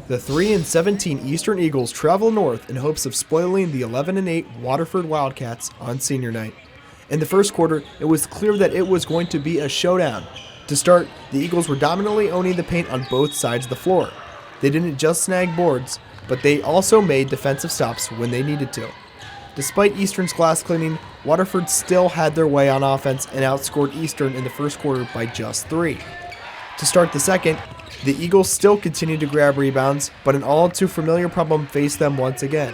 The 3-17 Eastern Eagles travel north in hopes of spoiling the 11-8 Waterford Wildcats on senior night. In the first quarter, it was clear that it was going to be a showdown. To start, the Eagles were dominantly owning the paint on both sides of the floor. They didn't just snag boards, but they also made defensive stops when they needed to. Despite Eastern's glass cleaning, Waterford still had their way on offense and outscored Eastern in the first quarter by just 3. To start the second, the Eagles still continued to grab rebounds, but an all-too-familiar problem faced them once again.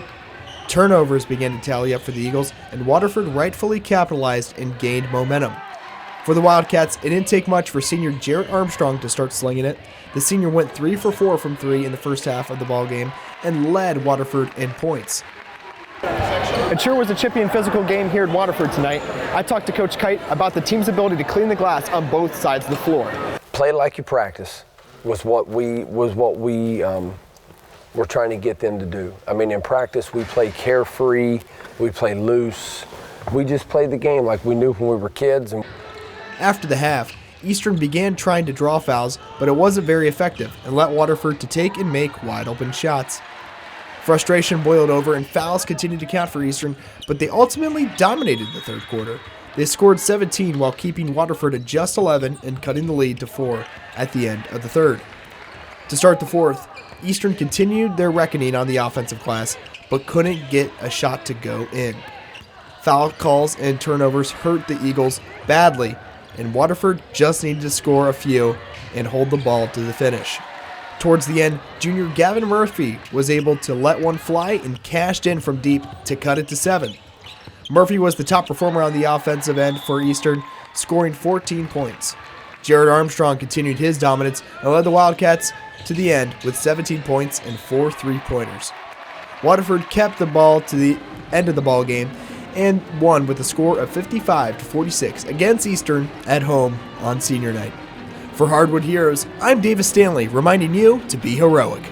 Turnovers began to tally up for the Eagles, and Waterford rightfully capitalized and gained momentum. For the Wildcats, it didn't take much for senior Jarrett Armstrong to start slinging it. The senior went 3 for 4 from 3 in the first half of the ballgame and led Waterford in points. It sure was a chippy and physical game here at Waterford tonight. I talked to Coach Kite about the team's ability to clean the glass on both sides of the floor. Play like you practice was what we were trying to get them to do. I mean, in practice, we play carefree, we play loose. We just played the game like we knew when we were kids. After the half, Eastern began trying to draw fouls, but it wasn't very effective and let Waterford to take and make wide-open shots. Frustration boiled over and fouls continued to count for Eastern, but they ultimately dominated the third quarter. They scored 17 while keeping Waterford at just 11 and cutting the lead to 4 at the end of the third. To start the fourth, Eastern continued their reckoning on the offensive glass, but couldn't get a shot to go in. Foul calls and turnovers hurt the Eagles badly, and Waterford just needed to score a few and hold the ball to the finish. Towards the end, junior Gavin Murphy was able to let one fly and cashed in from deep to cut it to 7. Murphy was the top performer on the offensive end for Eastern, scoring 14 points. Jarrett Armstrong continued his dominance and led the Wildcats to the end with 17 points and 4 3-pointers. Waterford kept the ball to the end of the ball game and won with a score of 55-46 against Eastern at home on senior night. For Hardwood Heroes, I'm Davis Stanley, reminding you to be heroic.